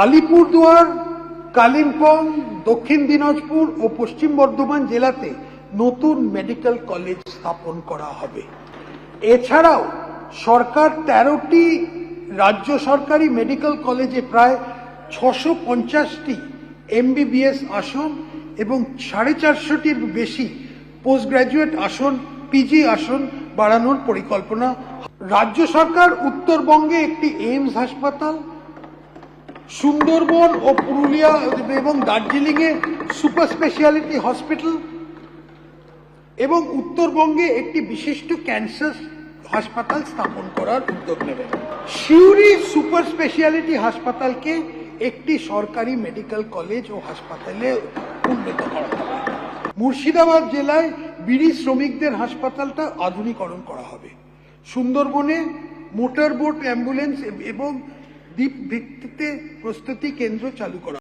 আলিপুরদুয়ার, কালিম্পং, দক্ষিণ দিনাজপুর ও পশ্চিম বর্ধমান জেলাতে নতুন মেডিকেল কলেজ স্থাপন করা হবে। এছাড়াও সরকার 13টি রাজ্য সরকারি মেডিকেল কলেজে প্রায় 650টি MBBS আসন এবং 450টির বেশি পোস্ট গ্রাজুয়েট আসন, PG আসন বাড়ানোর পরিকল্পনা। রাজ্য সরকার উত্তরবঙ্গে একটি এইমস হাসপাতাল, সুন্দরবন ও পুরুলিয়া এবং দার্জিলিংয়ে সুপার স্পেশালিটি হসপিটাল এবং উত্তরবঙ্গে একটি বিশিষ্ট ক্যান্সার হাসপাতাল স্থাপন করার উদ্যোগ নেবে। সিউড়ি সুপার স্পেশালিটি হাসপাতালকে একটি সরকারি মেডিকেল কলেজ ও হাসপাতালে উন্নীত করা হবে। মুর্শিদাবাদ জেলায় বিড়ি শ্রমিকদের হাসপাতালটা আধুনিকরণ করা হবে। সুন্দরবনে মোটর বোট, অ্যাম্বুলেন্স এবং দ্বীপ ভিত্তিতে প্রস্তুতি কেন্দ্র চালু করা